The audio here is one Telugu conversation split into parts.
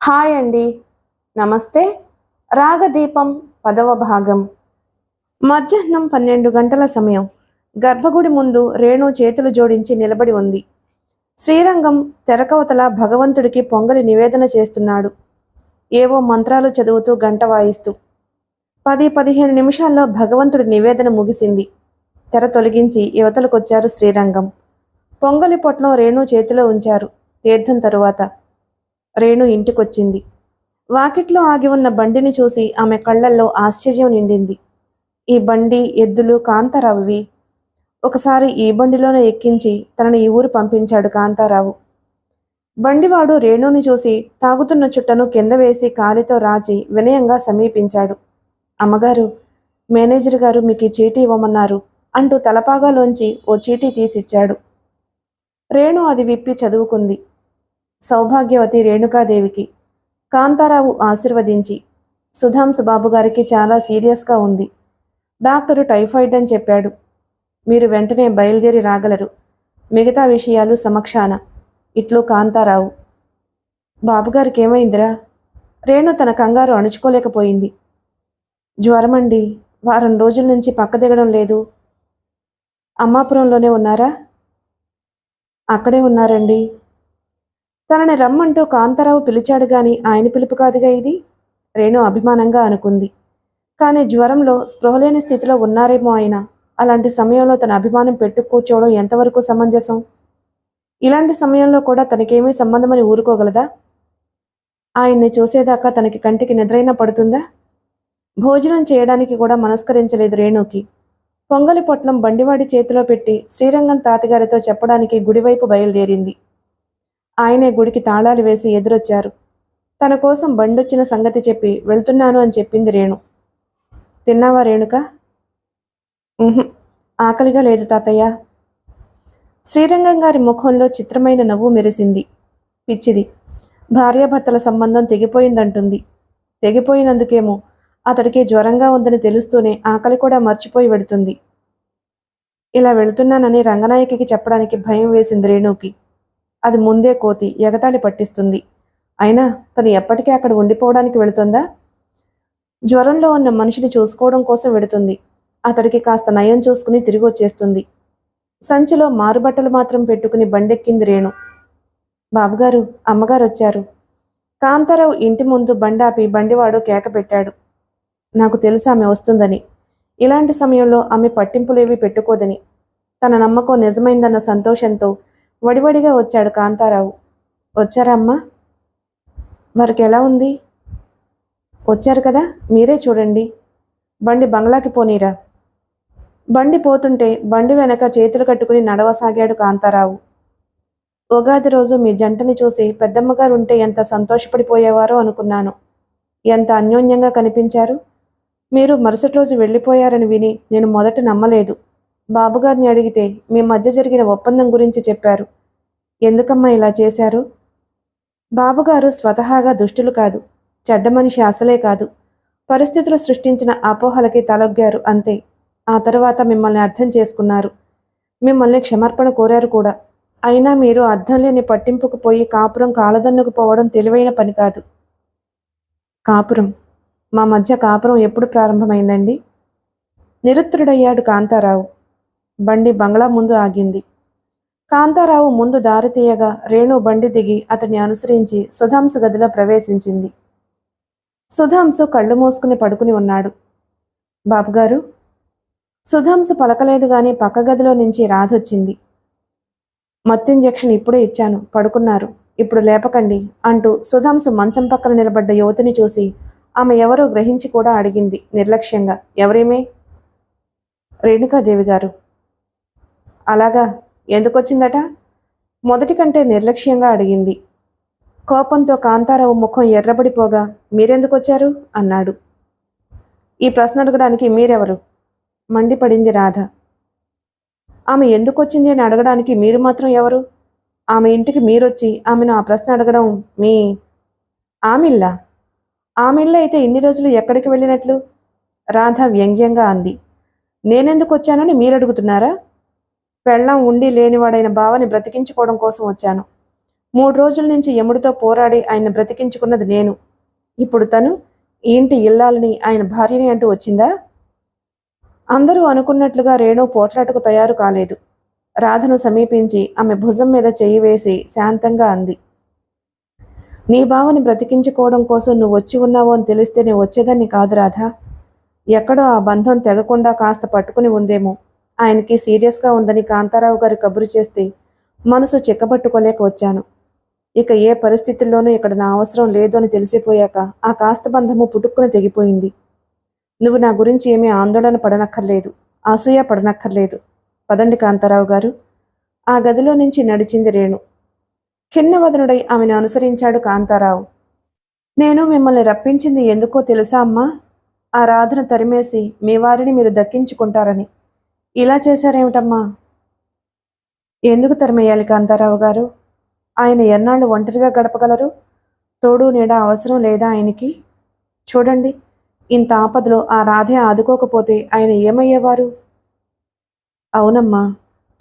హాయ్ అండి. నమస్తే. రాగదీపం 10వ భాగం. మధ్యాహ్నం 12 గంటల సమయం. గర్భగుడి ముందు రేణు చేతులు జోడించి నిలబడి ఉంది. శ్రీరంగం తెరకవతల భగవంతుడికి పొంగలి నివేదన చేస్తున్నాడు. ఏవో మంత్రాలు చదువుతూ గంట వాయిస్తూ. 10-15 నిమిషాల్లో భగవంతుడి నివేదన ముగిసింది. తెర తొలగించి యువతలకొచ్చారు శ్రీరంగం. పొంగలి పొట్లం రేణు చేతిలో ఉంచారు. తీర్థం తరువాత రేణు ఇంటికొచ్చింది. వాకిట్లో ఆగి ఉన్న బండిని చూసి ఆమె కళ్ళల్లో ఆశ్చర్యం నిండింది. ఈ బండి, ఎద్దులు కాంతారావువి. ఒకసారి ఈ బండిలోనే ఎక్కించి తనని ఈ ఊరు పంపించాడు కాంతారావు. బండివాడు రేణుని చూసి తాగుతున్న చుట్టను కింద వేసి కాలితో రాచి వినయంగా సమీపించాడు. అమ్మగారు, మేనేజర్ గారు మీకు ఈ చీటీ ఇవ్వమన్నారు అంటూ తలపాగాలోంచి ఓ చీటీ తీసిచ్చాడు. రేణు అది విప్పి చదువుకుంది. సౌభాగ్యవతి రేణుకాదేవికి. కాంతారావు ఆశీర్వదించి, సుధాంశు బాబు గారికి చాలా సీరియస్గా ఉంది. డాక్టరు టైఫాయిడ్ అని చెప్పాడు. మీరు వెంటనే బయలుదేరి రాగలరు. మిగతా విషయాలు సమక్షాన. ఇట్లు కాంతారావు. బాబుగారికి ఏమైందిరా? రేణు తన కంగారు అణుచుకోలేకపోయింది. జ్వరమండి. వారం రోజుల నుంచి పక్క దిగడం లేదు. అమ్మాపురంలోనే ఉన్నారా? అక్కడే ఉన్నారండి. తనని రమ్మంటూ కాంతారావు పిలిచాడు గాని ఆయన పిలుపు కాదుగా ఇది. రేణు అభిమానంగా అనుకుంది. కానీ జ్వరంలో స్పృహలేని స్థితిలో ఉన్నారేమో ఆయన. అలాంటి సమయంలో తన అభిమానం పెట్టు కూర్చోవడం ఎంతవరకు సమంజసం? ఇలాంటి సమయంలో కూడా తనకేమీ సంబంధమని ఊరుకోగలదా? ఆయన్ని చూసేదాకా తనకి కంటికి నిద్రైనా పడుతుందా? భోజనం చేయడానికి కూడా మనస్కరించలేదు రేణుకి. పొంగలి పొట్లం బండివాడి చేతిలో పెట్టి శ్రీరంగం తాతగారితో చెప్పడానికి గుడివైపు బయలుదేరింది. ఆయనే గుడికి తాళాలు వేసి ఎదురొచ్చారు. తన కోసం బండొచ్చిన సంగతి చెప్పి వెళ్తున్నాను అని చెప్పింది రేణు. తిన్నావా రేణుక? ఆకలిగా లేదు తాతయ్య. శ్రీరంగం గారి ముఖంలో చిత్రమైన నవ్వు మెరిసింది. పిచ్చిది. భార్యాభర్తల సంబంధం తెగిపోయిందంటుంది. తెగిపోయినందుకేమో అతడికి జ్వరంగా ఉందని తెలుస్తూనే ఆకలి కూడా మర్చిపోయి వెడుతుంది. ఇలా వెళుతున్నానని రంగనాయకికి చెప్పడానికి భయం వేసింది రేణుకి. అది ముందే కోతి ఎగతాళి పట్టిస్తుంది. అయినా తను ఎప్పటికీ అక్కడ ఉండిపోవడానికి వెళుతుందా? జ్వరంలో ఉన్న మనిషిని చూసుకోవడం కోసం వెడుతుంది. అతడికి కాస్త నయం చూసుకుని తిరిగి వచ్చేస్తుంది. సంచిలో మారుబట్టలు మాత్రం పెట్టుకుని బండెక్కింది రేణు. బాబుగారు, అమ్మగారు వచ్చారు. కాంతారావు ఇంటి ముందు బండాపి బండివాడు కేక పెట్టాడు. నాకు తెలుసు ఆమె వస్తుందని. ఇలాంటి సమయంలో ఆమె పట్టింపులేవి పెట్టుకోదని. తన నమ్మకం నిజమైందన్న సంతోషంతో వడివడిగా వచ్చాడు కాంతారావు. వచ్చారమ్మా? వారికి ఎలా ఉంది? వచ్చారు కదా, మీరే చూడండి. బండి బంగ్లాకి పోనీరా. బండి పోతుంటే బండి వెనక చేతులు కట్టుకుని నడవసాగాడు కాంతారావు. ఉగాది రోజు మీ జంటని చూసి పెద్దమ్మగారు ఉంటే ఎంత సంతోషపడిపోయేవారో అనుకున్నాను. ఎంత అన్యోన్యంగా కనిపించారు. మీరు మరుసటి రోజు వెళ్ళిపోయారని విని నేను మొదట నమ్మలేదు. బాబుగారిని అడిగితే మీ మధ్య జరిగిన ఒప్పందం గురించి చెప్పారు. ఎందుకమ్మా ఇలా చేశారు? బాబుగారు స్వతహాగా దుష్టులు కాదు, చెడ్డ మనిషి అసలే కాదు. పరిస్థితులు సృష్టించిన అపోహలకి తలొగ్గారు అంతే. ఆ తర్వాత మిమ్మల్ని అర్థం చేసుకున్నారు. మిమ్మల్ని క్షమార్పణ కోరారు కూడా. అయినా మీరు అర్థం లేని పట్టింపుకు పోయి కాపురం కాలదన్నుకు పోవడం తెలివైన పని కాదు. కాపురం? మా మధ్య కాపురం ఎప్పుడు ప్రారంభమైందండి? నిరుత్తరుడయ్యాడు కాంతారావు. బండి బంగ్లా ముందు ఆగింది. కాంతారావు ముందు దారి తీయగా రేణు బండి దిగి అతన్ని అనుసరించి సుధాంశు గదిలో ప్రవేశించింది. సుధాంశు కళ్ళు మూసుకుని పడుకుని ఉన్నాడు. బాబుగారు? సుధాంశు పలకలేదు గాని పక్క గదిలో నుంచి రాధొచ్చింది. మత్తింజెక్షన్ ఇప్పుడే ఇచ్చాను, పడుకున్నారు, ఇప్పుడు లేపకండి అంటూ సుధాంశు మంచం పక్కన నిలబడ్డ యువతిని చూసి ఆమె ఎవరో గ్రహించి కూడా అడిగింది నిర్లక్ష్యంగా. ఎవరేమే? రేణుకాదేవి గారు. అలాగా, ఎందుకొచ్చిందట? మొదటి కంటే నిర్లక్ష్యంగా అడిగింది. కోపంతో కాంతారావు ముఖం ఎర్రబడిపోగా మీరెందుకొచ్చారు అన్నాడు. ఈ ప్రశ్న అడగడానికి మీరెవరు? మండిపడింది రాధ. ఆమె ఎందుకొచ్చింది అని అడగడానికి మీరు మాత్రం ఎవరు? ఆమె ఇంటికి మీరొచ్చి ఆమెను ఆ ప్రశ్న అడగడం మీ ఆమిల్లా? ఆమిల్ల అయితే ఇన్ని రోజులు ఎక్కడికి వెళ్ళినట్లు? రాధ వ్యంగ్యంగా అంది. నేనెందుకు వచ్చానని మీరడుగుతున్నారా? పెళ్ళం ఉండి లేనివాడైన బావని బ్రతికించుకోవడం కోసం వచ్చాను. 3 రోజుల నుంచి యముడితో పోరాడి ఆయన బ్రతికించుకున్నది నేను. ఇప్పుడు తను ఈ ఇంటి ఇల్లాలని ఆయన భార్యని అంటూ వచ్చిందా? అందరూ అనుకున్నట్లుగా రేణు పోట్లాటకు తయారు కాలేదు. రాధను సమీపించి ఆమె భుజం మీద చెయ్యి వేసి శాంతంగా అంది. నీ బావని బ్రతికించుకోవడం కోసం నువ్వు వచ్చి ఉన్నావో అని తెలిస్తే నేను వచ్చేదాన్ని కాదు రాధా. ఎక్కడో ఆ బంధం తెగకుండా కాస్త పట్టుకుని ఉందేమో. ఆయనకి సీరియస్గా ఉందని కాంతారావు గారు కబురు చేస్తే మనసు చిక్కబట్టుకోలేక వచ్చాను. ఇక ఏ పరిస్థితుల్లోనూ ఇక్కడ నా అవసరం లేదు అని తెలిసిపోయాక ఆ కాస్త బంధము పుట్టుక్కుని తెగిపోయింది. నువ్వు నా గురించి ఏమీ ఆందోళన పడనక్కర్లేదు, అసూయ పడనక్కర్లేదు. పదండి కాంతారావు గారు. ఆ గదిలో నుంచి నడిచింది రేణు. ఖిన్నవదనుడై ఆమెను అనుసరించాడు కాంతారావు. నేను మిమ్మల్ని రప్పించింది ఎందుకో తెలుసా అమ్మా? ఆ రాధను తరిమేసి మీ వారిని మీరు దక్కించుకుంటారని. ఇలా చేశారేమిటమ్మా? ఎందుకు తరిమేయాలి కాంతారావు గారు? ఆయన ఎన్నాళ్ళు ఒంటరిగా గడపగలరు? తోడు నీడ అవసరం లేదా ఆయనకి? చూడండి, ఇంత ఆపదలో ఆ రాధే ఆదుకోకపోతే ఆయన ఏమయ్యేవారు? అవునమ్మా,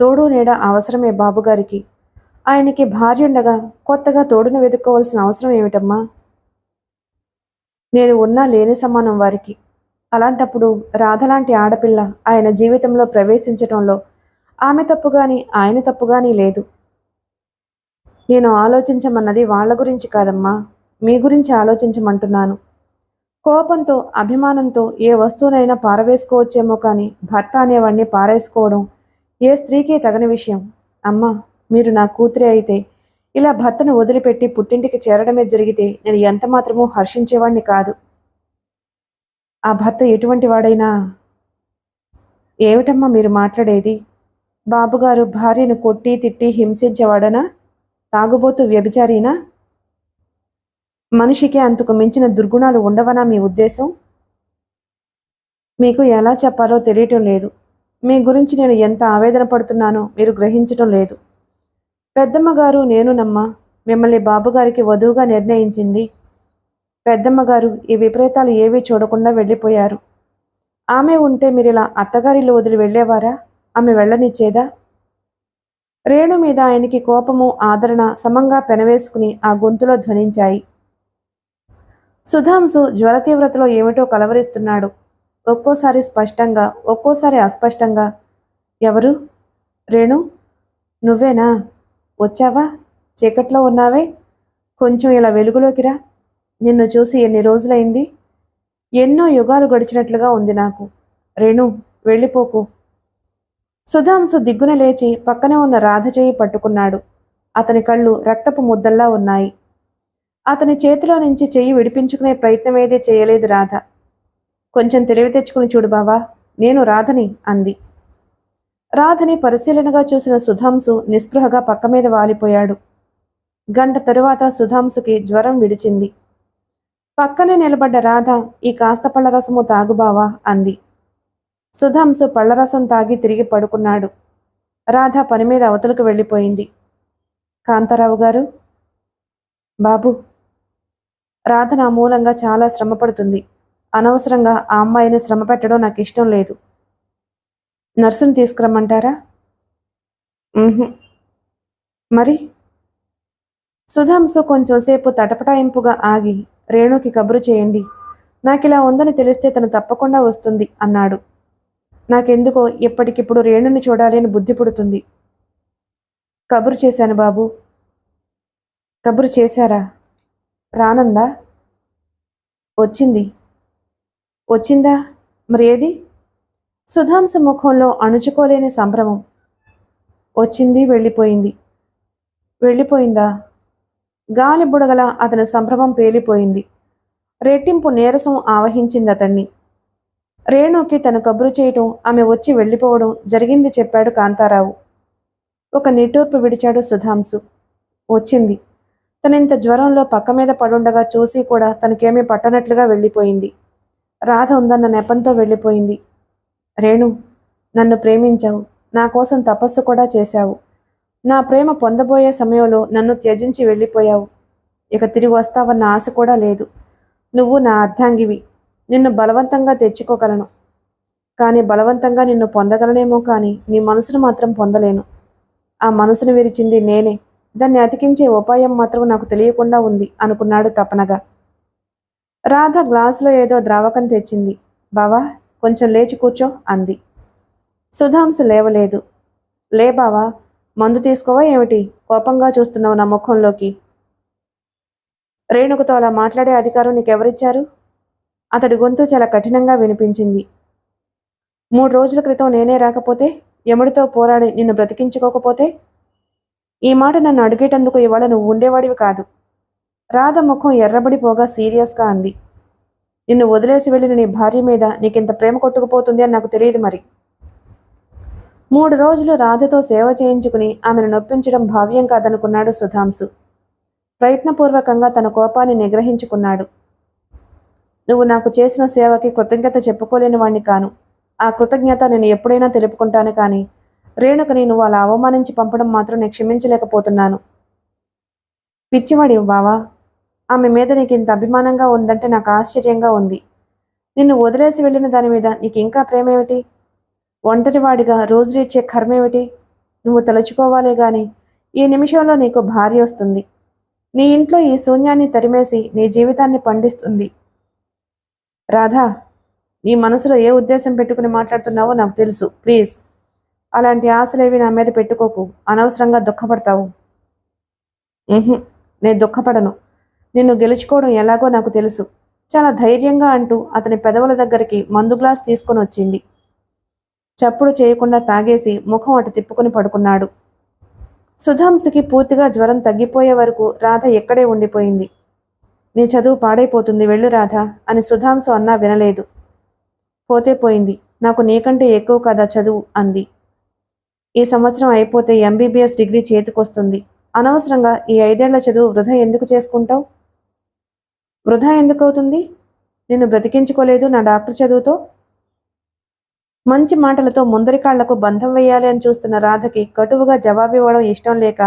తోడు నీడ అవసరమే బాబుగారికి. ఆయనకి భార్య ఉండగా కొత్తగా తోడును వెతుక్కోవాల్సిన అవసరం ఏమిటమ్మా? నేను ఉన్నా లేని సమానం వారికి. అలాంటప్పుడు రాధలాంటి ఆడపిల్ల ఆయన జీవితంలో ప్రవేశించటంలో ఆమె తప్పుగాని ఆయన తప్పుగాని లేదు. నేను ఆలోచించమన్నది వాళ్ళ గురించి కాదమ్మా, మీ గురించి ఆలోచించమంటున్నాను. కోపంతో అభిమానంతో ఏ వస్తువునైనా పారవేసుకోవచ్చేమో కానీ భర్త అనేవాడిని పారేసుకోవడం ఏ స్త్రీకి తగని విషయం. అమ్మా, మీరు నా కూతురే అయితే ఇలా భర్తను వదిలిపెట్టి పుట్టింటికి చేరడమే జరిగితే నేను ఎంత మాత్రమూ హర్షించేవాణ్ణి కాదు. ఆ భర్త ఎటువంటి వాడైనా. ఏమిటమ్మా మీరు మాట్లాడేది? బాబుగారు భార్యను కొట్టి తిట్టి హింసించేవాడనా? తాగుబోతు వ్యభిచారీనా? మనిషికి అంతకు మించిన దుర్గుణాలు ఉండవనా మీ ఉద్దేశం? మీకు ఎలా చెప్పాలో తెలియటం లేదు. మీ గురించి నేను ఎంత ఆవేదన పడుతున్నానో మీరు గ్రహించటం లేదు. పెద్దమ్మగారు నేనునమ్మా మిమ్మల్ని బాబుగారికి వధువుగా నిర్ణయించింది. పెద్దమ్మగారు ఈ విపరీతాలు ఏవీ చూడకుండా వెళ్ళిపోయారు. ఆమె ఉంటే మీరిలా అత్తగారిలో వదిలి వెళ్ళేవారా? ఆమె వెళ్ళనిచ్చేదా? రేణు మీద ఆయనకి కోపము ఆదరణ సమంగా పెనవేసుకుని ఆ గొంతులో ధ్వనించాయి. సుధాంశు జ్వర తీవ్రతలో ఏమిటో కలవరిస్తున్నాడు. ఒక్కోసారి స్పష్టంగా, ఒక్కోసారి అస్పష్టంగా. ఎవరు? రేణు, నువ్వేనా? వచ్చావా? చీకట్లో ఉన్నావే, కొంచెం ఇలా వెలుగులోకి రా. నిన్ను చూసి ఎన్ని రోజులైంది? ఎన్నో యుగాలు గడిచినట్లుగా ఉంది నాకు. రేణు, వెళ్ళిపోకు. సుధాంశు దిగ్గున లేచి పక్కనే ఉన్న రాధ చేయి పట్టుకున్నాడు. అతని కళ్ళు రక్తపు ముద్దల్లా ఉన్నాయి. అతని చేతిలో నుంచి చెయ్యి విడిపించుకునే ప్రయత్నమేదీ చేయలేదు రాధ. కొంచెం తెలివి తెచ్చుకుని చూడు బావా, నేను రాధని అంది. రాధని పరిశీలనగా చూసిన సుధాంశు నిస్పృహగా పక్క మీద వాలిపోయాడు. గంట తరువాత సుధాంశుకి జ్వరం విడిచింది. పక్కనే నిలబడ్డ రాధ, ఈ కాస్త పళ్ళరసము తాగుబావా అంది. సుధాంశు పళ్ళరసం తాగి తిరిగి పడుకున్నాడు. రాధ పని మీద అవతలకు వెళ్ళిపోయింది. కాంతారావు గారు. బాబు. రాధ నా మూలంగా చాలా శ్రమ పడుతుంది. అనవసరంగా ఆ అమ్మాయిని శ్రమ పెట్టడం నాకు ఇష్టం లేదు. నర్సును తీసుకురమ్మంటారా? మరి? సుధాంశు కొంచెంసేపు తటపటాయింపుగా ఆగి, రేణుకి కబురు చేయండి, నాకిలా ఉందని తెలిస్తే తను తప్పకుండా వస్తుంది అన్నాడు. నాకెందుకో ఇప్పటికిప్పుడు రేణుని చూడాలి అని బుద్ధి పుడుతుంది. కబురు చేశాను బాబు. కబురు చేశారా? రానందా? వచ్చింది. వచ్చిందా? మరి ఏది? సుధాంశు ముఖంలో అణుచుకోలేని సంభ్రమం. వచ్చింది, వెళ్ళిపోయింది. వెళ్ళిపోయిందా? గాలి బుడగల అతని సంభ్రమం పేలిపోయింది. రెట్టింపు నీరసం ఆవహించింది అతన్ని. రేణుకి తను కబురు చేయటం, ఆమె వచ్చి వెళ్ళిపోవడం జరిగింది చెప్పాడు కాంతారావు. ఒక నిట్టూర్పు విడిచాడు సుధాంశు. వచ్చింది. తనింత జ్వరంలో పక్క మీద పడుండగా చూసి కూడా తనకేమీ పట్టనట్లుగా వెళ్ళిపోయింది. రాధ ఉందన్న నెపంతో వెళ్ళిపోయింది. రేణు, నన్ను ప్రేమించావు, నా కోసం తపస్సు కూడా చేశావు. నా ప్రేమ పొందబోయే సమయంలో నన్ను త్యజించి వెళ్ళిపోయావు. ఇక తిరిగి వస్తావన్న ఆశ కూడా లేదు. నువ్వు నా అర్ధాంగివి. నిన్ను బలవంతంగా తెచ్చుకోగలను, కానీ బలవంతంగా నిన్ను పొందగలనేమో కానీ నీ మనసును మాత్రం పొందలేను. ఆ మనసును విరిచింది నేనే. దాన్ని అతికించే ఉపాయం మాత్రం నాకు తెలియకుండా ఉంది అనుకున్నాడు తపనగా. రాధ గ్లాసులో ఏదో ద్రావకం తెచ్చింది. బావా, కొంచెం లేచి కూర్చో అంది. సుధాంశు లేవలేదు. లే బావా, మందు తీసుకోవా ఏమిటి? కోపంగా చూస్తున్నావు నా ముఖంలోకి. రేణుకతో అలా మాట్లాడే అధికారం నీకెవరిచ్చారు? అతడి గొంతు చాలా కఠినంగా వినిపించింది. 3 రోజుల క్రితం నేనే రాకపోతే, యముడితో పోరాడి నిన్ను బ్రతికించుకోకపోతే, ఈ మాట నన్ను అడిగేటందుకు ఇవాళ నువ్వు ఉండేవాడివి కాదు. రాధ ముఖం ఎర్రబడిపోగా సీరియస్గా అంది. నిన్ను వదిలేసి వెళ్ళిన నీ భార్య మీద నీకింత ప్రేమ కొట్టుకుపోతుంది అని నాకు తెలియదు మరి. 3 రోజులు రాధతో సేవ చేయించుకుని ఆమెను నొప్పించడం భావ్యం కాదనుకున్నాడు సుధాంశు. ప్రయత్నపూర్వకంగా తన కోపాన్ని నిగ్రహించుకున్నాడు. నువ్వు నాకు చేసిన సేవకి కృతజ్ఞత చెప్పుకోలేని వాణ్ణి కాను. ఆ కృతజ్ఞత నేను ఎప్పుడైనా తెలుపుకుంటాను, కానీ రేణుకని నువ్వు అలా అవమానించి పంపడం మాత్రం నేను క్షమించలేకపోతున్నాను. పిచ్చివాడివి బావా. ఆమె మీద నీకు ఇంత అభిమానంగా ఉందంటే నాకు ఆశ్చర్యంగా ఉంది. నిన్ను వదిలేసి వెళ్ళిన దాని మీద నీకు ఇంకా ప్రేమేమిటి? ఒంటరివాడిగా రోజులు ఇచ్చే కర్మేమిటి? నువ్వు తలుచుకోవాలే గాని ఈ నిమిషంలో నీకు భార్య వస్తుంది. నీ ఇంట్లో ఈ శూన్యాన్ని తరిమేసి నీ జీవితాన్ని పండిస్తుంది. రాధా, నీ మనసులో ఏ ఉద్దేశం పెట్టుకుని మాట్లాడుతున్నావో నాకు తెలుసు. ప్లీజ్, అలాంటి ఆశలేవి నా మీద పెట్టుకోకు. అనవసరంగా దుఃఖపడతావు. నేను దుఃఖపడను. నిన్ను గెలుచుకోవడం ఎలాగో నాకు తెలుసు. చాలా ధైర్యంగా అంటూ అతని పెదవుల దగ్గరికి మందు గ్లాస్ తీసుకొని వచ్చింది. చప్పుడు చేయకుండా తాగేసి ముఖం అటు తిప్పుకుని పడుకున్నాడు. సుధాంశుకి పూర్తిగా జ్వరం తగ్గిపోయే వరకు రాధ ఎక్కడే ఉండిపోయింది. నీ చదువు పాడైపోతుంది, వెళ్ళు రాధ అని సుధాంశు అన్నా వినలేదు. పోతే పోయింది, నాకు నీకంటే ఎక్కువ కదా చదువు అంది. ఈ సంవత్సరం అయిపోతే ఎంబీబీఎస్ డిగ్రీ చేతికొస్తుంది. అనవసరంగా ఈ 5 ఏళ్ల చదువు వృధా ఎందుకు చేసుకుంటావు? వృధా ఎందుకు అవుతుంది? నిన్ను బ్రతికించుకోలేదు నా డాక్టర్ చదువుతో. మంచి మాటలతో ముందరి కాళ్లకు బంధం వేయాలి అని చూస్తున్న రాధకి కటువుగా జవాబివ్వడం ఇష్టం లేక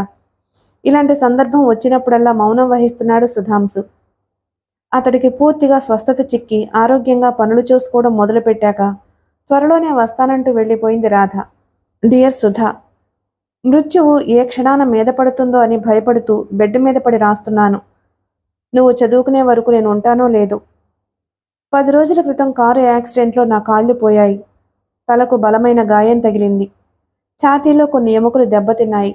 ఇలాంటి సందర్భం వచ్చినప్పుడల్లా మౌనం వహిస్తున్నాడు సుధాంశు. అతడికి పూర్తిగా స్వస్థత చిక్కి ఆరోగ్యంగా పనులు చూసుకోవడం మొదలుపెట్టాక త్వరలోనే వస్తానంటూ వెళ్ళిపోయింది రాధ. డియర్ సుధా, మృత్యువు ఏ క్షణాన మీద పడుతుందో అని భయపడుతూ బెడ్ మీద పడి రాస్తున్నాను. నువ్వు చదువుకునే వరకు నేను ఉంటానో లేదో. 10 రోజుల క్రితం కారు యాక్సిడెంట్లో నా కాళ్ళు పోయాయి. తలకు బలమైన గాయం తగిలింది. ఛాతీలో కొన్ని ఎముకలు దెబ్బతిన్నాయి.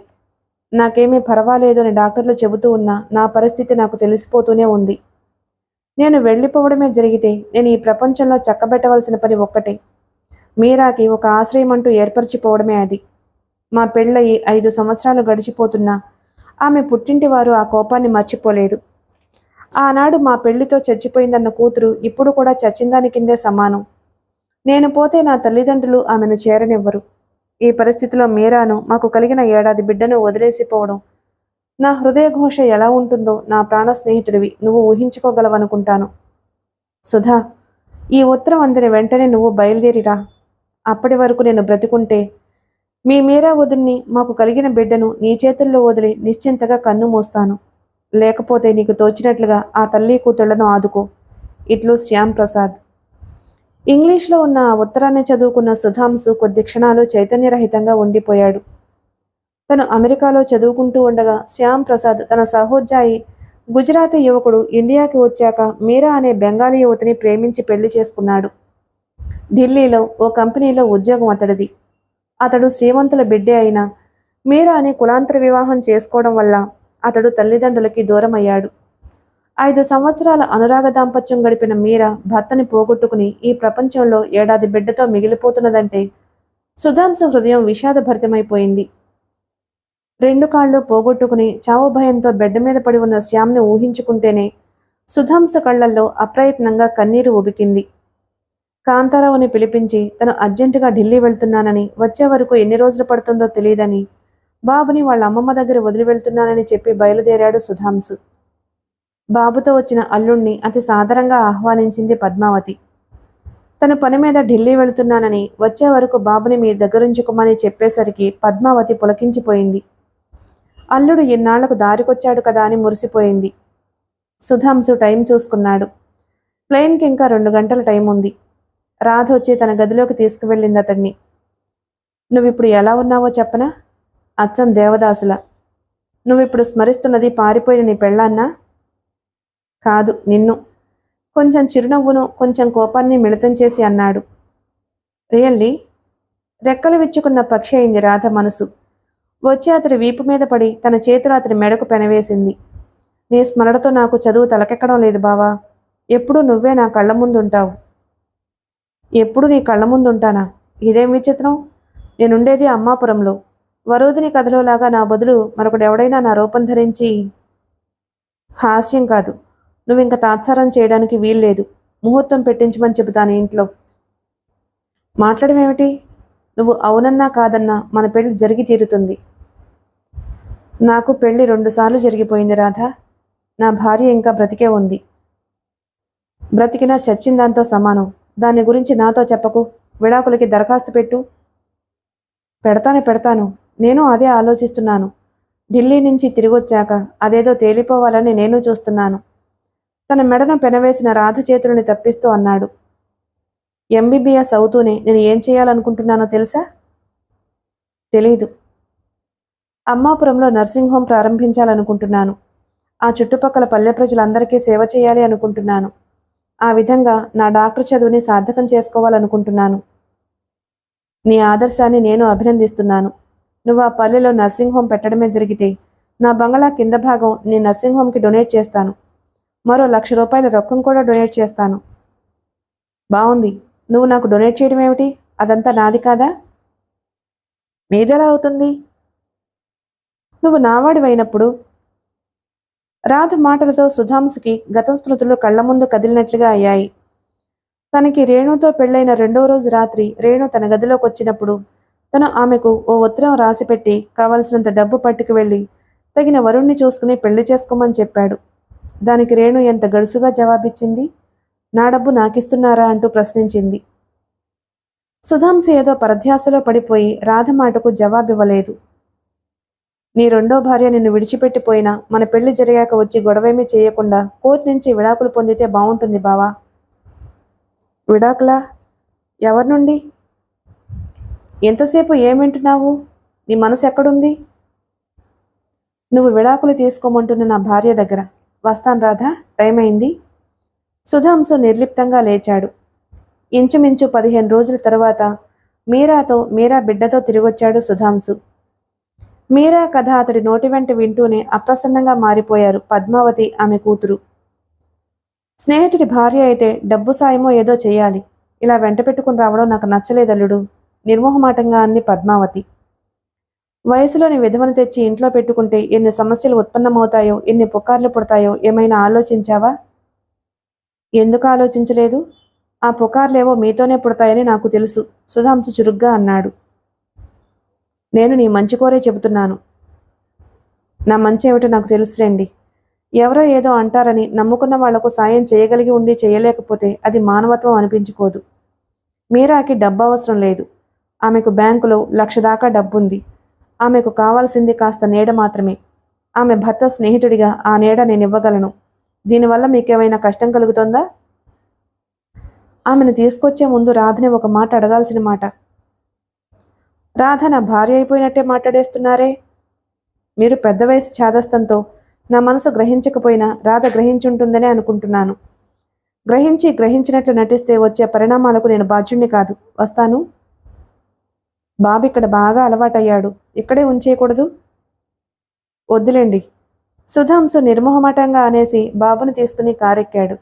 నాకేమీ పర్వాలేదు అని డాక్టర్లు చెబుతూ ఉన్నా నా పరిస్థితి నాకు తెలిసిపోతూనే ఉంది. నేను వెళ్ళిపోవడమే జరిగితే నేను ఈ ప్రపంచంలో చక్కబెట్టవలసిన పని ఒక్కటే. మీరాకి ఒక ఆశ్రయం అంటూ ఏర్పరిచిపోవడమే అది. మా పెళ్ళయి 5 సంవత్సరాలు గడిచిపోతున్నా ఆమె పుట్టింటి వారు ఆ కోపాన్ని మర్చిపోలేదు. ఆనాడు మా పెళ్లితో చచ్చిపోయిందన్న కూతురు ఇప్పుడు కూడా చచ్చిందాని కిందే సమానం. నేను పోతే నా తల్లిదండ్రులు ఆమెను చేరనివ్వరు. ఈ పరిస్థితిలో మీరాను, మాకు కలిగిన 1 ఏడాది బిడ్డను వదిలేసిపోవడం నా హృదయఘోష ఎలా ఉంటుందో నా ప్రాణ స్నేహితుడివి నువ్వు ఊహించుకోగలవనుకుంటాను. సుధా, ఈ ఉత్తరం అందిన వెంటనే నువ్వు బయలుదేరిరా. అప్పటి వరకు నేను బ్రతికుంటే మీ మీరా వదిన్ని, మాకు కలిగిన బిడ్డను నీ చేతుల్లో వదిలి నిశ్చింతగా కన్ను మూస్తాను. లేకపోతే నీకు తోచినట్లుగా ఆ తల్లి కూతుళ్లను ఆదుకో. ఇట్లు శ్యామ్ ప్రసాద్. ఇంగ్లీష్లో ఉన్న ఆ ఉత్తరాన్ని చదువుకున్న సుధాంశు కొద్ది క్షణాలు చైతన్యరహితంగా ఉండిపోయాడు. తను అమెరికాలో చదువుకుంటూ ఉండగా శ్యామ్ ప్రసాద్ తన సహోద్యాయి గుజరాతీ యువకుడు ఇండియాకి వచ్చాక మీరా అనే బెంగాలీ యువతిని ప్రేమించి పెళ్లి చేసుకున్నాడు. ఢిల్లీలో ఓ కంపెనీలో ఉద్యోగం అతడిది. అతడు శ్రీమంతుల బిడ్డే అయినా మీరా అని కులాంతర వివాహం చేసుకోవడం వల్ల అతడు తల్లిదండ్రులకి దూరం అయ్యాడు. 5 సంవత్సరాల అనురాగ దాంపత్యం గడిపిన మీరా భర్తని పోగొట్టుకుని ఈ ప్రపంచంలో 1 ఏడాది బిడ్డతో మిగిలిపోతున్నదంటే సుధాంశు హృదయం విషాదభరితమైపోయింది. 2 కాళ్ళు పోగొట్టుకుని చావు భయంతో బెడ్ మీద పడి ఉన్న శ్యామ్ని ఊహించుకుంటేనే సుధాంశు కళ్లల్లో అప్రయత్నంగా కన్నీరు ఉబికింది. కాంతారావుని పిలిపించి తను అర్జెంటుగా ఢిల్లీ వెళ్తున్నానని, వచ్చే వరకు ఎన్ని రోజులు పడుతుందో తెలియదని, బాబుని వాళ్ళ అమ్మమ్మ దగ్గర వదిలి వెళ్తున్నానని చెప్పి బయలుదేరాడు సుధాంశు. బాబుతో వచ్చిన అల్లుణ్ణి అతి సాదరంగా ఆహ్వానించింది పద్మావతి. తన పని మీద ఢిల్లీ వెళుతున్నానని, వచ్చే వరకు బాబుని మీ దగ్గరుంచుకోమని చెప్పేసరికి పద్మావతి పులకించిపోయింది. అల్లుడు ఇన్నాళ్లకు దారికొచ్చాడు కదా అని మురిసిపోయింది. సుధాంశు టైం చూసుకున్నాడు. ప్లేన్కి ఇంకా 2 గంటల టైం ఉంది. రాధ వచ్చి తన గదిలోకి తీసుకువెళ్ళింది అతన్ని. నువ్విప్పుడు ఎలా ఉన్నావో చెప్పనా? అచ్చం దేవదాసుల. నువ్విప్పుడు స్మరిస్తున్నది పారిపోయిన నీ పెళ్ళాన్నా? కాదు, నిన్ను. కొంచెం చిరునవ్వును కొంచెం కోపాన్ని మిళితం చేసి అన్నాడు. రియల్లీ? రెక్కలు విచ్చుకున్న పక్షి అయింది రాధ మనసు. వచ్చి అతడి వీపు మీద పడి తన చేతులు అతడి మెడకు పెనవేసింది. నీ స్మరణతో నాకు చదువు తలకెక్కడం లేదు బావా. ఎప్పుడూ నువ్వే నా కళ్ళ ముందుంటావు. ఎప్పుడు నీ కళ్ళ ముందుంటానా? ఇదేం విచిత్రం. నేనుండేది అమ్మాపురంలో. వరోధిని కథలోలాగా నా బదులు మరొకడెవడైనా నా రూపం ధరించి. హాస్యం కాదు. నువ్వింక తాత్సారం చేయడానికి వీల్లేదు. ముహూర్తం పెట్టించమని చెబుతాను ఇంట్లో. మాట్లాడమేమిటి? నువ్వు అవునన్నా కాదన్నా మన పెళ్లి జరిగి తీరుతుంది. నాకు పెళ్లి 2 సార్లు జరిగిపోయింది రాధా. నా భార్య ఇంకా బ్రతికే ఉంది. బ్రతికినా చచ్చిన దాంతో సమానం. దాని గురించి నాతో చెప్పకు. విడాకులకి దరఖాస్తు పెట్టు. పెడతాను. నేను అదే ఆలోచిస్తున్నాను. ఢిల్లీ నుంచి తిరిగొచ్చాక అదేదో తేలిపోవాలని నేను చూస్తున్నాను. తన మెడను పెనవేసిన రాధ చేతులని తప్పిస్తూ అన్నాడు. ఎంబీబీఎస్ అవుతూనే నేను ఏం చేయాలనుకుంటున్నానో తెలుసా? తెలీదు. అమ్మాపురంలో నర్సింగ్ హోం ప్రారంభించాలనుకుంటున్నాను. ఆ చుట్టుపక్కల పల్లె ప్రజలందరికీ సేవ చేయాలి అనుకుంటున్నాను. ఆ విధంగా నా డాక్టర్ చదువుని సార్థకం చేసుకోవాలనుకుంటున్నాను. నీ ఆదర్శాన్ని నేను అభినందిస్తున్నాను. నువ్వు ఆ పల్లెలో నర్సింగ్ హోం పెట్టడమే జరిగితే నా బంగళా కింద భాగం నీ నర్సింగ్ హోంకి డొనేట్ చేస్తాను. మరో ₹1,00,000 రొక్కం కూడా డొనేట్ చేస్తాను. బావుంది. నువ్వు నాకు డొనేట్ చేయడం ఏమిటి? అదంతా నాది కాదా? నీదెలా అవుతుంది? నువ్వు నావాడివైనప్పుడు. రాధ మాటలతో సుధాంశుకి గత స్మృతులు కళ్ల ముందు కదిలినట్లుగా అయ్యాయి. తనకి రేణుతో పెళ్లైన 2వ రోజు రాత్రి రేణు తన గదిలోకి వచ్చినప్పుడు తను ఆమెకు ఓ ఉత్తరం రాసిపెట్టి కావలసినంత డబ్బు పట్టుకు వెళ్ళి తగిన వరుణ్ణి చూసుకుని పెళ్లి చేసుకోమని చెప్పాడు. దానికి రేణు ఎంత గడుసుగా జవాబిచ్చింది. నా డబ్బు నాకిస్తున్నారా అంటూ ప్రశ్నించింది. సుధాంశు ఏదో పరధ్యాసలో పడిపోయి రాధ మాటకు జవాబివ్వలేదు. నీ 2వ భార్య నిన్ను విడిచిపెట్టిపోయినా మన పెళ్లి జరిగాక వచ్చి గొడవేమీ చేయకుండా కోర్టు నుంచి విడాకులు పొందితే బావుంటుంది బావా. విడాకులా? ఎవరి నుండి? ఎంతసేపు ఏం వింటున్నావు? నీ మనసు ఎక్కడుంది? నువ్వు విడాకులు తీసుకోమంటున్న నా భార్య దగ్గర. వస్తాను రాధా, టైం అయింది. సుధాంశు నిర్లిప్తంగా లేచాడు. ఇంచుమించు 15 రోజుల తరువాత మీరా బిడ్డతో తిరిగొచ్చాడు సుధాంశు. మీరా కథ అతడి నోటి వెంట వింటూనే అప్రసన్నంగా మారిపోయారు పద్మావతి, ఆమె కూతురు. స్నేహితుడి భార్య అయితే డబ్బు సాయమో ఏదో చెయ్యాలి. ఇలా వెంట పెట్టుకుని రావడం నాకు నచ్చలేదల్లుడు, నిర్మోహమాటంగా అంది పద్మావతి. వయసులోని విధవను తెచ్చి ఇంట్లో పెట్టుకుంటే ఎన్ని సమస్యలు ఉత్పన్నమవుతాయో, ఎన్ని పుకార్లు పుడతాయో ఏమైనా ఆలోచించావా? ఎందుకు ఆలోచించలేదు? ఆ పుకార్లేవో మీతోనే పుడతాయని నాకు తెలుసు, సుధాంశు చురుగ్గా అన్నాడు. నేను నీ మంచి కోరే చెబుతున్నాను. నా మంచి ఏమిటో నాకు తెలుసులేండి. ఎవరో ఏదో అంటారని నమ్ముకున్న వాళ్లకు సాయం చేయగలిగి ఉండి చేయలేకపోతే అది మానవత్వం అనిపించుకోదు. మీరాకి డబ్బు అవసరం లేదు. ఆమెకు బ్యాంకులో 1,00,000 దాకా డబ్బుంది. ఆమెకు కావాల్సింది కాస్త నీడ మాత్రమే. ఆమె భర్త స్నేహితుడిగా ఆ నీడ నేనివ్వగలను. దీనివల్ల మీకేమైనా కష్టం కలుగుతుందా? ఆమెను తీసుకొచ్చే ముందు రాధని ఒక మాట అడగాల్సిన మాట. రాధ నా భార్య అయిపోయినట్టే మాట్లాడేస్తున్నారే. మీరు పెద్ద వయసు ఛాదస్తంతో నా మనసు గ్రహించకపోయినా రాధ గ్రహించుంటుందనే అనుకుంటున్నాను. గ్రహించినట్లు నటిస్తే వచ్చే పరిణామాలకు నేను బాధ్యుణ్ణి కాదు. వస్తాను. బాబు ఇక్కడ బాగా అలవాటయ్యాడు. ఇక్కడే ఉంచేయకూడదు? వద్దులేండి. సుధాంశు నిర్మోహమాటంగా అనేసి బాబుని తీసుకుని కారెక్కాడు.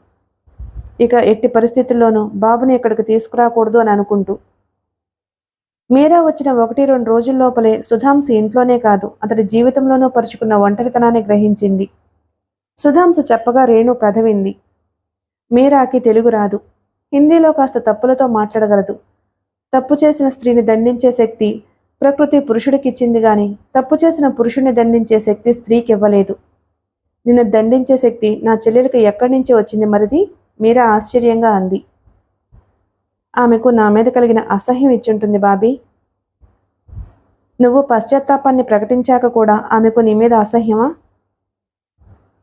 ఇక ఎట్టి పరిస్థితుల్లోనూ బాబుని ఇక్కడికి తీసుకురాకూడదు అని అనుకుంటూ. మీరా వచ్చిన 1-2 రోజుల్లోపలే సుధాంశు ఇంట్లోనే కాదు అతడి జీవితంలోనూ పరుచుకున్న ఒంటరితనాన్ని గ్రహించింది. సుధాంశు చెప్పగా రేణు కథ వింది. మీరాకి తెలుగు రాదు. హిందీలో కాస్త తప్పులతో మాట్లాడగలదు. తప్పు చేసిన స్త్రీని దండించే శక్తి ప్రకృతి పురుషుడికిచ్చింది గాని తప్పు చేసిన పురుషుణ్ణి దండించే శక్తి స్త్రీకి ఇవ్వలేదు. నిన్ను దండించే శక్తి నా చెల్లెలికి ఎక్కడి నుంచి వచ్చింది మరిది? మీరా ఆశ్చర్యంగా అంది. ఆమెకు నా మీద కలిగిన అసహ్యం ఇచ్చుంటుంది బాబీ. నువ్వు పశ్చాత్తాపాన్ని ప్రకటించాక కూడా ఆమెకు నీ మీద అసహ్యమా?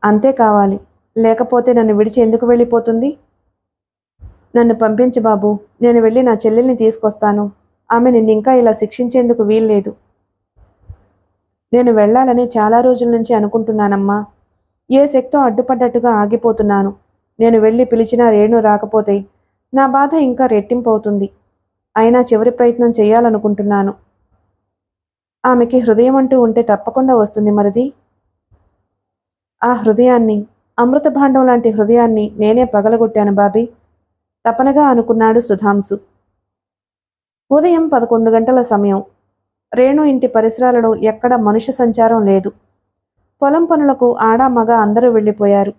అంతే కావాలి. లేకపోతే నన్ను విడిచి ఎందుకు వెళ్ళిపోతుంది? నన్ను పంపించు బాబు. నేను వెళ్ళి నా చెల్లెల్ని తీసుకొస్తాను. ఆమె నిన్నింకా ఇలా శిక్షించేందుకు వీల్లేదు. నేను వెళ్ళాలని చాలా రోజుల నుంచి అనుకుంటున్నానమ్మా. ఏ శక్తో అడ్డుపడ్డట్టుగా ఆగిపోతున్నాను. నేను వెళ్ళి పిలిచినా రేణు రాకపోతే నా బాధ ఇంకా రెట్టింపవుతుంది. అయినా చివరి ప్రయత్నం చేయాలనుకుంటున్నాను. ఆమెకి హృదయం అంటూ ఉంటే తప్పకుండా వస్తుంది మరిది. ఆ హృదయాన్ని, అమృత భాండం లాంటి హృదయాన్ని నేనే పగలగొట్టాను బాబీ, తపనగా అనుకున్నాడు సుధాంశు. ఉదయం 11 గంటల సమయం. రేణు ఇంటి పరిసరాలలో ఎక్కడ మనుష్య సంచారం లేదు. పొలం పనులకు ఆడా మగ అందరూ వెళ్ళిపోయారు.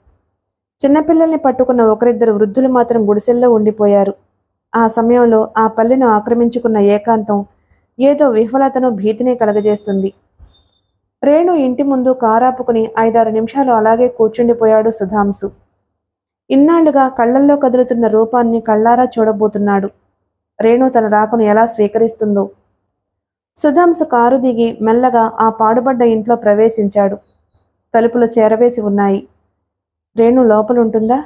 చిన్నపిల్లల్ని పట్టుకున్న ఒకరిద్దరు వృద్ధులు మాత్రం గుడిసెల్లో ఉండిపోయారు. ఆ సమయంలో ఆ పల్లెను ఆక్రమించుకున్న ఏకాంతం ఏదో విహ్వలతను, భీతిని కలగజేస్తుంది. రేణు ఇంటి ముందు కారాపుకుని 5-6 నిమిషాలు అలాగే కూర్చుండిపోయాడు సుధాంశు. ఇన్నాళ్లుగా కళ్లల్లో కదులుతున్న రూపాన్ని కళ్ళారా చూడబోతున్నాడు. రేణు తన రాకను ఎలా స్వీకరిస్తుందో. సుధాంశు కారు దిగి మెల్లగా ఆ పాడుబడ్డ ఇంట్లో ప్రవేశించాడు. తలుపులు చేరవేసి ఉన్నాయి. రేణు లోపలుంటుందా?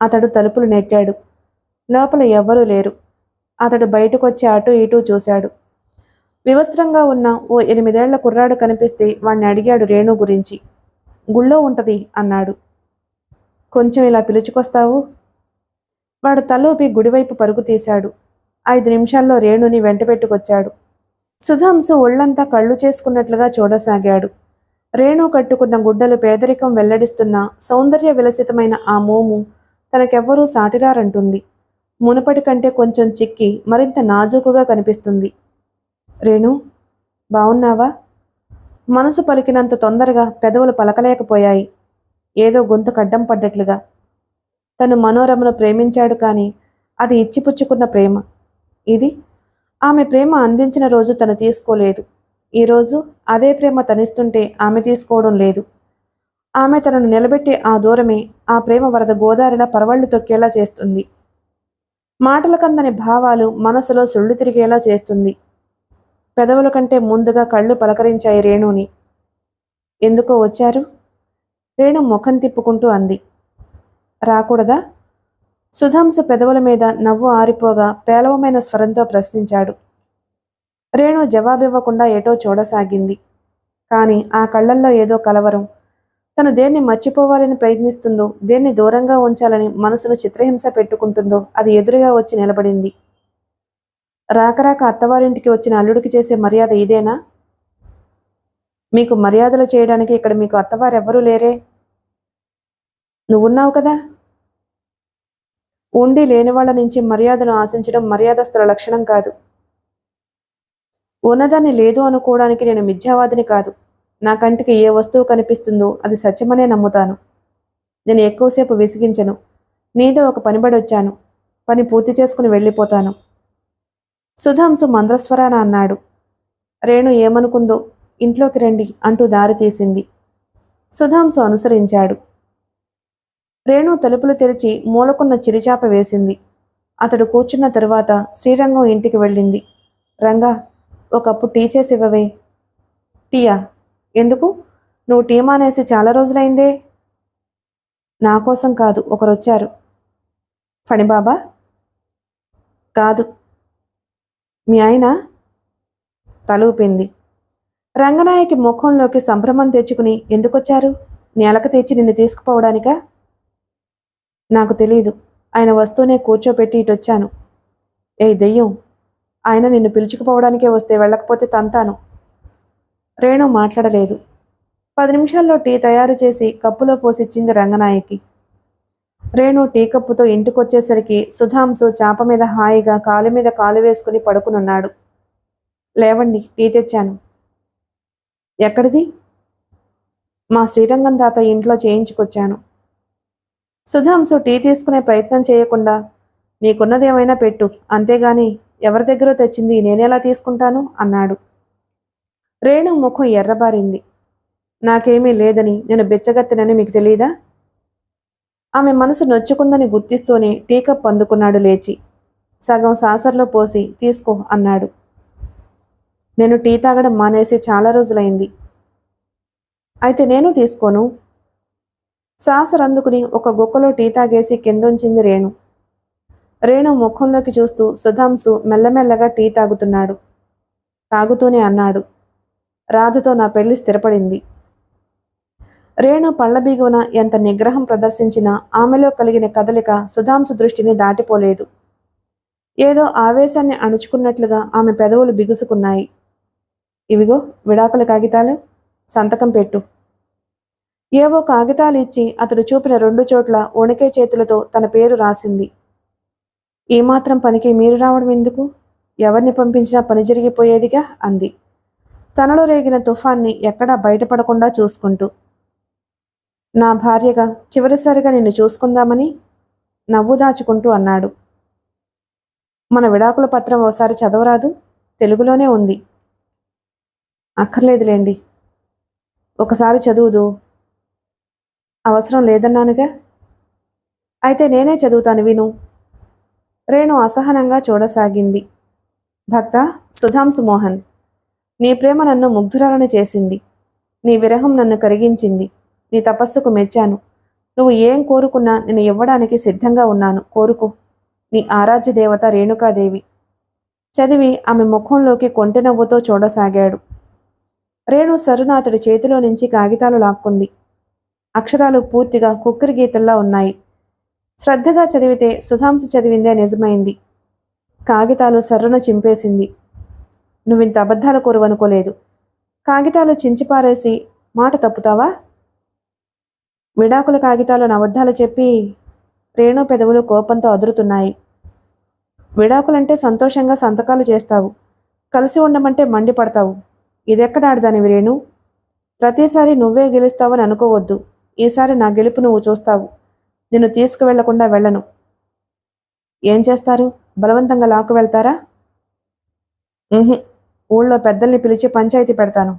అతడు తలుపులు నెట్టాడు. లోపల ఎవ్వరూ లేరు. అతడు బయటకొచ్చి అటూ ఇటూ చూశాడు. వివస్త్రంగా ఉన్న ఓ 8 ఏళ్ల కుర్రాడు కనిపిస్తే వాణ్ణి అడిగాడు రేణు గురించి. గుళ్ళో ఉంటది అన్నాడు. కొంచెం ఇలా పిలుచుకొస్తావు? వాడు తలూపి గుడివైపు పరుగు తీశాడు. 5 నిమిషాల్లో రేణుని వెంటబెట్టుకొచ్చాడు. సుధాంశు ఒళ్లంతా కళ్ళు చేసుకున్నట్లుగా చూడసాగాడు. రేణు కట్టుకున్న గుడ్డలు పేదరికం వెల్లడిస్తున్న సౌందర్య విలసితమైన ఆ మోము తనకెవ్వరూ సాటిరారంటుంది. మునుపటి కంటే కొంచెం చిక్కి మరింత నాజూకుగా కనిపిస్తుంది. రేణు, బావున్నావా? మనసు పలికినంత తొందరగా పెదవులు పలకలేకపోయాయి. ఏదో గొంతు కడ్డం పడ్డట్లుగా. తను మనోరమను ప్రేమించాడు కానీ అది ఇచ్చిపుచ్చుకున్న ప్రేమ. ఇది ఆమె ప్రేమ అందించిన రోజు తను తీసుకోలేదు. ఈరోజు అదే ప్రేమ తనిస్తుంటే ఆమె తీసుకోవడం లేదు. ఆమె తనను నిలబెట్టే ఆ దూరమే ఆ ప్రేమ వరద గోదారిలా పరవళ్లు తొక్కేలా చేస్తుంది. మాటల కందని భావాలు మనసులో సుళ్ళు తిరిగేలా చేస్తుంది. పెదవుల కంటే ముందుగా కళ్ళు పలకరించాయి రేణుని. ఎందుకో వచ్చారు? రేణు ముఖం తిప్పుకుంటూ అంది. రాకూడదా? సుధాంశు పెదవుల మీద నవ్వు ఆరిపోగా పేలవమైన స్వరంతో ప్రశ్నించాడు. రేణు జవాబివ్వకుండా ఏటో చూడసాగింది. కాని ఆ కళ్ళల్లో ఏదో కలవరం. తను దేన్ని మర్చిపోవాలని ప్రయత్నిస్తుందో, దేన్ని దూరంగా ఉంచాలని మనసును చిత్రహింస పెట్టుకుంటుందో అది ఎదురుగా వచ్చి నిలబడింది. రాకరాక అత్తవారింటికి వచ్చిన అల్లుడికి చేసే మర్యాద ఇదేనా? మీకు మర్యాదలు చేయడానికి ఇక్కడ మీకు అత్తవారెవ్వరూ లేరే? నువ్వున్నావు కదా. ఉండి లేనివాళ్ల నుంచి మర్యాదను ఆశించడం మర్యాదస్తుల లక్షణం కాదు. ఉన్నదాన్ని లేదు అనుకోవడానికి నేను మిథ్యావాదిని కాదు. నా కంటికి ఏ వస్తువు కనిపిస్తుందో అది సత్యమనే నమ్ముతాను. నేను ఎక్కువసేపు విసిగించను. నీతో ఒక పనిబడొచ్చాను. పని పూర్తి చేసుకుని వెళ్ళిపోతాను. సుధాంశు మంద్రస్వరాన అన్నాడు. రేణు ఏమనుకుందో. ఇంట్లోకి రండి అంటూ దారి తీసింది. సుధాంశు అనుసరించాడు. రేణు తలుపులు తెరిచి మూలకున్న చిరిచాప వేసింది. అతడు కూర్చున్న తరువాత శ్రీరంగం ఇంటికి వెళ్ళింది. రంగా, ఓ కప్పు టీ చేసివ్వవే. టీయా? ఎందుకు? నువ్వు టీ మానేసి చాలా రోజులైందే. నా కోసం కాదు, ఒకరొచ్చారు. ఫణిబాబా? కాదు. మీ ఆయన? తలూపింది. రంగనాయకి ముఖంలోకి సంభ్రమం తెచ్చుకుని ఎందుకొచ్చారు? నేలక తెచ్చి నిన్ను తీసుకుపోవడానికా? నాకు తెలీదు. ఆయన వస్తూనే కూర్చోపెట్టి ఇటొచ్చాను. ఏ దెయ్యం, ఆయన నిన్ను పిలుచుకుపోవడానికే వస్తే వెళ్ళకపోతే తంతాను. రేణు మాట్లాడలేదు. 10 నిమిషాల్లో టీ తయారు చేసి కప్పులో పోసిచ్చింది రంగనాయకి. రేణు టీ కప్పుతో ఇంటికొచ్చేసరికి సుధాంశు చాప మీద హాయిగా కాలు మీద కాలు వేసుకుని పడుకునున్నాడు. లేవండి, టీ తెచ్చాను. ఎక్కడిది? మా శ్రీరంగం తాత ఇంట్లో చేయించుకొచ్చాను. సుధాంశు టీ తీసుకునే ప్రయత్నం చేయకుండా నీకున్నదేమైనా పెట్టు, అంతేగాని ఎవరి దగ్గర తెచ్చింది నేనెలా తీసుకుంటాను అన్నాడు. రేణు ముఖం ఎర్రబారింది. నాకేమీ లేదని, నేను బెచ్చగత్తెనని మీకు తెలీదా? ఆమె మనసు నొచ్చుకుందని గుర్తిస్తూనే టీ కప్ అందుకున్నాడు లేచి. సగం సాసర్లో పోసి తీసుకో అన్నాడు. నేను టీ తాగడం మానేసి చాలా రోజులైంది. అయితే నేను తీసుకోను. సాసర్ అందుకుని ఒక గుక్కలో టీ తాగేసి కిందుంచింది రేణు. రేణు ముఖంలోకి చూస్తూ సుధాంశు మెల్లమెల్లగా టీ తాగుతున్నాడు. తాగుతూనే అన్నాడు. రాధతో నా పెళ్లి స్థిరపడింది. రేణు పళ్లబీగున ఎంత నిగ్రహం ప్రదర్శించినా ఆమెలో కలిగిన కదలిక సుధాంశు దృష్టిని దాటిపోలేదు. ఏదో ఆవేశాన్ని అణుచుకున్నట్లుగా ఆమె పెదవులు బిగుసుకున్నాయి. ఇవిగో విడాకుల కాగితాలు, సంతకం పెట్టు. ఏవో కాగితాలు ఇచ్చి అతడు చూపిన 2 చోట్ల వణికే చేతులతో తన పేరు రాసింది. ఏమాత్రం పనికి మీరు రావడం ఎందుకు? ఎవరిని పంపించినా పని జరిగిపోయేదిగా అంది, తనలో రేగిన తుఫాన్ని ఎక్కడా బయటపడకుండా చూసుకుంటూ. నా భార్యగా చివరిసారిగా నిన్ను చూసుకుందామని నవ్వు దాచుకుంటూ అన్నాడు. మన విడాకుల పత్రం ఓసారి చదవరాదు, తెలుగులోనే ఉంది. అక్కర్లేదులేండి, ఒకసారి చదువుదు. అవసరం లేదన్నానుగా. అయితే నేనే చదువుతాను, విను. రేణు అసహనంగా చూడసాగింది. భక్త సుధాంశు మోహన్, నీ ప్రేమ నన్ను ముగ్ధురాలను చేసింది. నీ విరహం నన్ను కరిగించింది. నీ తపస్సుకు మెచ్చాను. నువ్వు ఏం కోరుకున్నా నేను ఇవ్వడానికి సిద్ధంగా ఉన్నాను. కోరుకో. నీ ఆరాధ్య దేవత రేణుకాదేవి. చదివి ఆమె ముఖంలోకి కొంటె నవ్వుతో చూడసాగాడు. రేణు సరున అతడి చేతిలో నుంచి కాగితాలు లాక్కుంది. అక్షరాలు పూర్తిగా కుక్కిరి గీతల్లా ఉన్నాయి. శ్రద్ధగా చదివితే సుధాంశు చదివిందే నిజమైంది. కాగితాలు సర్రున చింపేసింది. నువ్వింత అబద్ధాలు కోరువనుకోలేదు. కాగితాలు చించిపారేసి మాట తప్పుతావా? విడాకుల కాగితాలను అబద్ధాలు చెప్పి రేణు పెదవులు కోపంతో అదురుతున్నాయి. విడాకులంటే సంతోషంగా సంతకాలు చేస్తావు, కలిసి ఉండమంటే మండిపడతావు. ఇదెక్కడ ఆడదానివి రేణు? ప్రతిసారి నువ్వే గెలుస్తావని అనుకోవద్దు. ఈసారి నా గెలుపు నువ్వు చూస్తావు. నిన్ను తీసుకువెళ్లకుండా వెళ్ళను. ఏం చేస్తారు? బలవంతంగా లాక్కు వెళ్తారా? ఊళ్ళో పెద్దల్ని పిలిచి పంచాయతీ పెడతాను.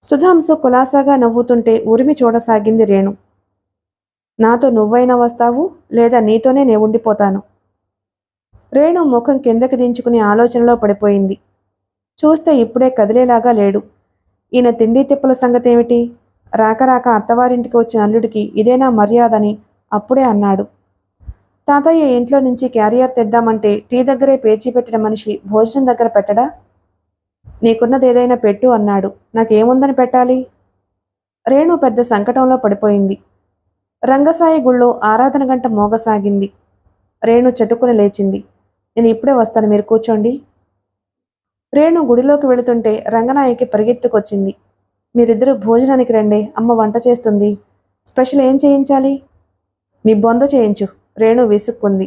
సుధాంశు కులాసాగా నవ్వుతుంటే ఉరిమి చూడసాగింది రేణు. నాతో నువ్వైనా వస్తావు, లేదా నీతోనే నే ఉండిపోతాను. రేణు ముఖం కిందకి దించుకుని ఆలోచనలో పడిపోయింది. చూస్తే ఇప్పుడే కదిలేలాగా లేడు. ఈయన తిండి తిప్పల సంగతేమిటి? రాక రాక అత్తవారింటికి వచ్చిన అల్లుడికి ఇదేనా మర్యాదని అప్పుడే అన్నాడు. తాతయ్య ఇంట్లో నుంచి క్యారియర్ తెద్దామంటే టీ దగ్గరే పేచీ పెట్టిన మనిషి భోజనం దగ్గర పెట్టడా? నీకున్నది ఏదైనా పెట్టు అన్నాడు. నాకేముందని పెట్టాలి? రేణు పెద్ద సంకటంలో పడిపోయింది. రంగసాయి గుళ్ళో ఆరాధన గంట మోగసాగింది. రేణు చటుక్కున లేచింది. నేను ఇప్పుడే వస్తాను, మీరు కూర్చోండి. రేణు గుడిలోకి వెళుతుంటే రంగనాయకి పరిగెత్తుకొచ్చింది. మీరిద్దరూ భోజనానికి రండి, అమ్మ వంట చేస్తుంది. స్పెషల్ ఏం చేయించాలి? నీ బొంద చేయించు, రేణు విసుక్కుంది.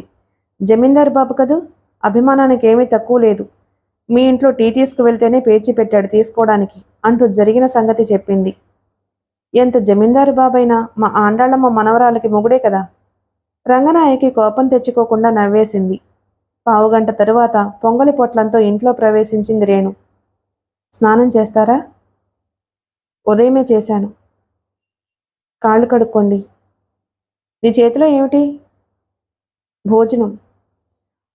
జమీందారు బాబు కదూ, అభిమానానికి ఏమీ తక్కువ లేదు. మీ ఇంట్లో టీ తీసుకువెళ్తేనే పేచీ పెట్టాడు తీసుకోవడానికి అంటూ జరిగిన సంగతి చెప్పింది. ఎంత జమీందారు బాబైనా మా ఆండాళ్ళమ్మ మనవరాలకి మొగుడే కదా. రంగనాయకి కోపం తెచ్చుకోకుండా నవ్వేసింది. పావుగంట తరువాత పొంగలి పొట్లంతో ఇంట్లో ప్రవేశించింది రేణు. స్నానం చేస్తారా? ఉదయమే చేశాను. కాళ్ళు కడుక్కోండి. నీ చేతిలో ఏమిటి? భోజనం.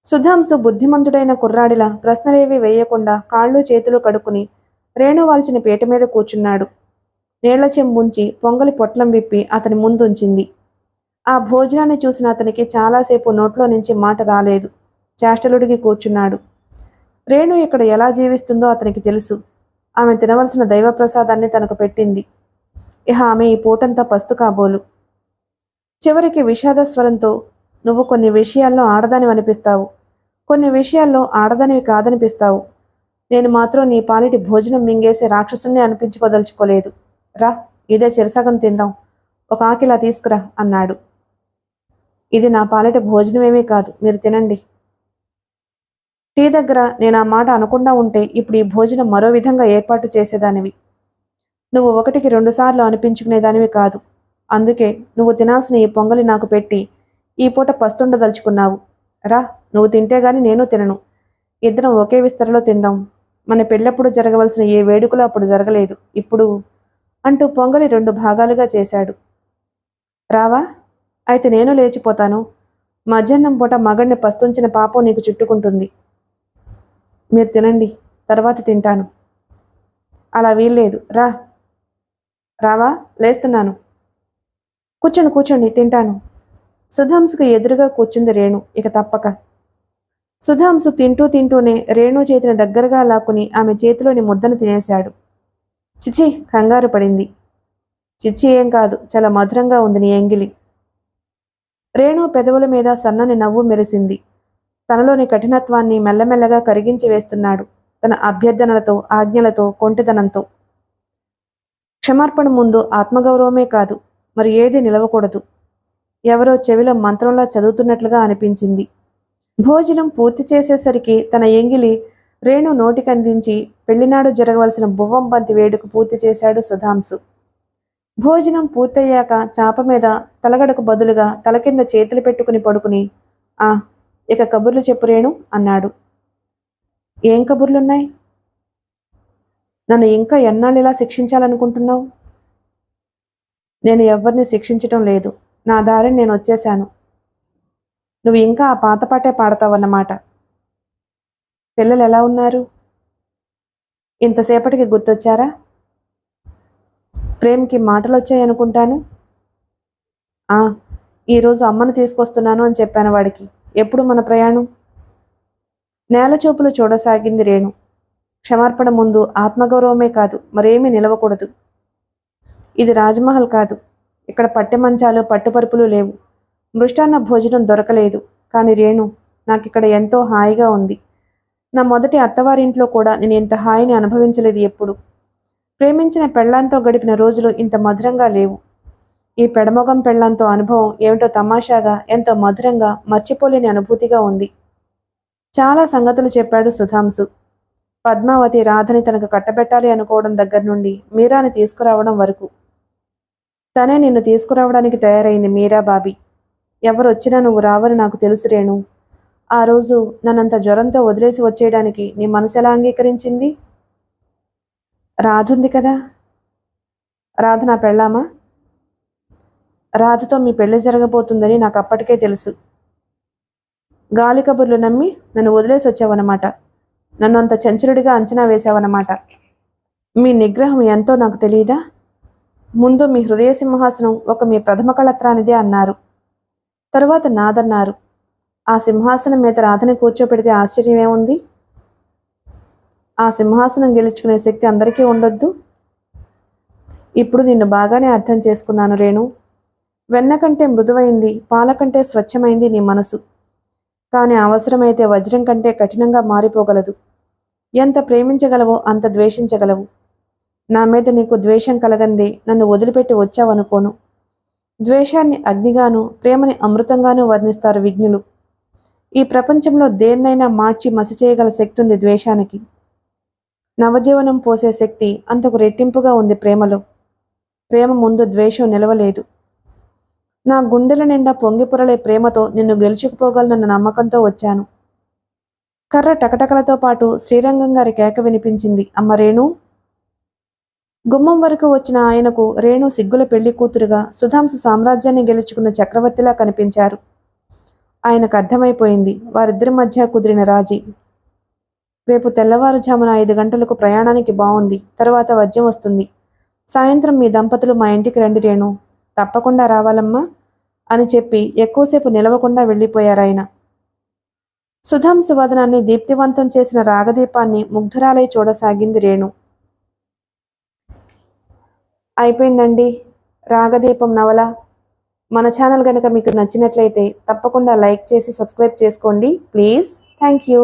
సుధాంశు బుద్ధిమంతుడైన కుర్రాడిలా ప్రశ్నలేవి వేయకుండా కాళ్ళు చేతులు కడుక్కుని రేణు వాల్చిన పీట మీద కూర్చున్నాడు. నీళ్ల చెంబుంచి పొంగలి పొట్లం విప్పి అతని ముందుంచింది. ఆ భోజనాన్ని చూసిన అతనికి చాలాసేపు నోట్లో నుంచి మాట రాలేదు. చేష్టలుడిగి కూర్చున్నాడు. రేణు ఇక్కడ ఎలా జీవిస్తుందో అతనికి తెలుసు. ఆమె తినవలసిన దైవప్రసాదాన్ని తనకు పెట్టింది. ఇహ ఆమె ఈ పూటంతా పస్తు కాబోలు. చివరికి విషాద స్వరంతో, నువ్వు కొన్ని విషయాల్లో ఆడదానివి అనిపిస్తావు, కొన్ని విషయాల్లో ఆడదానివి కాదనిపిస్తావు. నేను మాత్రం నీ పాలిటి భోజనం మింగేసే రాక్షసుని అనిపించుకోదలుచుకోలేదు. రా, ఇదే చిరసగం తిందాం. ఒక ఆకిలా తీసుకురా అన్నాడు. ఇది నా పాలిట భోజనమేమీ కాదు, మీరు తినండి. టీ దగ్గర నేను ఆ మాట అనకుండా ఉంటే ఇప్పుడు ఈ భోజనం మరో విధంగా ఏర్పాటు చేసేదానివి. నువ్వు 1కి 2 సార్లు అనిపించుకునేదానివి కాదు. అందుకే నువ్వు తినాల్సిన ఈ పొంగలి నాకు పెట్టి ఈ పూట పస్తుండదలుచుకున్నావు. రా, నువ్వు తింటే గాని నేను తినను. ఇద్దరం ఒకే విస్తరలో తిందాం. మన పెళ్ళప్పుడు జరగవలసిన ఏ వేడుకలో అప్పుడు జరగలేదు, ఇప్పుడు అంటూ పొంగలి 2 భాగాలుగా చేశాడు. రావా? అయితే నేను లేచిపోతాను. మధ్యాహ్నం పూట మగడిని పస్తుంచిన పాపం నీకు చుట్టుకుంటుంది. మీరు తినండి, తర్వాత తింటాను. అలా వీల్లేదు, రా. రావా? లేస్తున్నాను. కూర్చోండి, తింటాను. సుధాంశుకు ఎదురుగా కూర్చుంది రేణు. ఇక తప్పక. సుధాంశు తింటూనే రేణు చేతిని దగ్గరగా లాక్కుని ఆమె చేతిలోని ముద్దను తినేశాడు. చిచి కంగారు పడింది. చిచ్చి ఏం కాదు, చాలా మధురంగా ఉంది నీ ఎంగిలి. రేణు పెదవుల మీద సన్నని నవ్వు మెరిసింది. తనలోని కఠినత్వాన్ని మెల్లమెల్లగా కరిగించి వేస్తున్నాడు, తన అభ్యర్థనలతో, ఆజ్ఞలతో, కొంటితనంతో. క్షమార్పణ ముందు ఆత్మగౌరవమే కాదు, మరి ఏది నిలవకూడదు. ఎవరో చెవిలో మంత్రంలా చదువుతున్నట్లుగా అనిపించింది. భోజనం పూర్తి చేసేసరికి తన ఎంగిలి రేణు నోటికందించి పెళ్లినాడు జరగవలసిన బువ్వం బంతి వేడుక పూర్తి చేశాడు సుధాంశు. భోజనం పూర్తయ్యాక చాప మీద తలగడకు బదులుగా తల కింద చేతులు పెట్టుకుని పడుకుని, ఆ ఇక కబుర్లు చెప్పు రేణు అన్నాడు. ఏం కబుర్లున్నాయి? నన్ను ఇంకా ఎన్నాళ్ళు ఇలా శిక్షించాలనుకుంటున్నావు? నేను ఎవరిని శిక్షించటం లేదు. నా దారిని నేను వచ్చేశాను. నువ్వు ఇంకా ఆ పాత పాటే పాడతావన్నమాట. పిల్లలు ఎలా ఉన్నారు? ఇంతసేపటికి గుర్తొచ్చారా? ప్రేమ్కి మాటలు వచ్చాయనుకుంటాను. ఈరోజు అమ్మను తీసుకొస్తున్నాను అని చెప్పాను వాడికి. ఎప్పుడు మన ప్రయాణం? నేలచూపులు చూడసాగింది రేణు. క్షమార్పణ ముందు ఆత్మగౌరవమే కాదు, మరేమీ నిలవకూడదు. ఇది రాజమహల్ కాదు. ఇక్కడ పట్టె మంచాలు, పట్టుపరుపులు లేవు. మృష్టాన్న భోజనం దొరకలేదు. కానీ రేణు, నాకిక్కడ ఎంతో హాయిగా ఉంది. నా మొదటి అత్తవారింట్లో కూడా నేను ఇంత హాయిని అనుభవించలేదు ఎప్పుడు. ప్రేమించిన పెళ్లాంతో గడిపిన రోజులు ఇంత మధురంగా లేవు. ఈ పెడమొగం పెళ్లాంతో అనుభవం ఏమిటో తమాషాగా, ఎంతో మధురంగా, మర్చిపోలేని అనుభూతిగా ఉంది. చాలా సంగతులు చెప్పాడు సుధాంశు. పద్మావతి రాధని తనకు కట్టబెట్టాలి అనుకోవడం దగ్గర నుండి మీరాని తీసుకురావడం వరకు. తనే నిన్ను తీసుకురావడానికి తయారైంది మీరా బాబీ. ఎవరొచ్చినా నువ్వు రావని నాకు తెలుసు రేణు. ఆ రోజు నన్నంత జ్వరంతో వదిలేసి వచ్చేయడానికి నీ మనసు ఎలా అంగీకరించింది? రాధుంది కదా. రాధ నా పెళ్ళామా? రాధతో మీ పెళ్లి జరగబోతుందని నాకు అప్పటికే తెలుసు. గాలి కబుర్లు నమ్మి నన్ను వదిలేసి వచ్చావన్నమాట. నన్ను అంత చంచలుడిగా అంచనా వేశావన్నమాట. మీ నిగ్రహం ఎంతో నాకు తెలియదా? ముందు మీ హృదయ సింహాసనం ఒక మీ ప్రథమ కళత్రానిదే అన్నారు. తరువాత నాదన్నారు. ఆ సింహాసనం మీద రాధని కూర్చోపెడితే ఆశ్చర్యమేముంది? ఆ సింహాసనం గెలుచుకునే శక్తి అందరికీ ఉండొద్దు. ఇప్పుడు నిన్ను బాగానే అర్థం చేసుకున్నాను రేణు. వెన్న కంటే మృదువైంది, పాల కంటే స్వచ్ఛమైంది నీ మనసు. కానీ అవసరమైతే వజ్రం కంటే కఠినంగా మారిపోగలదు. ఎంత ప్రేమించగలవో అంత ద్వేషించగలవు. నా మీద నీకు ద్వేషం కలగందే నన్ను వదిలిపెట్టి వచ్చావనుకోను. ద్వేషాన్ని అగ్నిగాను, ప్రేమని అమృతంగానూ వర్ణిస్తారు విజ్ఞులు. ఈ ప్రపంచంలో దేన్నైనా మార్చి మసి చేయగల శక్తి ఉంది ద్వేషానికి. నవజీవనం పోసే శక్తి అంతకు రెట్టింపుగా ఉంది ప్రేమలో. ప్రేమ ముందు ద్వేషం నిలవలేదు. నా గుండెల నిండా పొంగిపొరలే ప్రేమతో నిన్ను గెలుచుకుపోగలనన్న నమ్మకంతో వచ్చాను. కర్ర టకటకలతో పాటు శ్రీరంగం గారి కేక వినిపించింది. అమ్మ రేణు. గుమ్మం వరకు వచ్చిన ఆయనకు రేణు సిగ్గుల పెళ్లి కూతురుగా సుధాంశు సామ్రాజ్యాన్ని గెలుచుకున్న చక్రవర్తిలా కనిపించారు. ఆయనకు అర్థమైపోయింది వారిద్దరి మధ్య కుదిరిన రాజీ. రేపు తెల్లవారుజామున 5 గంటలకు ప్రయాణానికి బాగుంది. తర్వాత వజ్యం వస్తుంది. సాయంత్రం మీ దంపతులు మా ఇంటికి రండి రేణు. తప్పకుండా రావాలమ్మా అని చెప్పి ఎక్కువసేపు నిలవకుండా వెళ్ళిపోయారాయన. సుధాంశు వదనాన్ని దీప్తివంతం చేసిన రాగదీపాన్ని ముగ్ధురాలై చూడసాగింది రేణు. అయిపోయిందండి రాగదీపం నవల. మన ఛానల్ కనుక మీకు నచ్చినట్లయితే తప్పకుండా లైక్ చేసి సబ్స్క్రైబ్ చేసుకోండి ప్లీజ్. Thank you.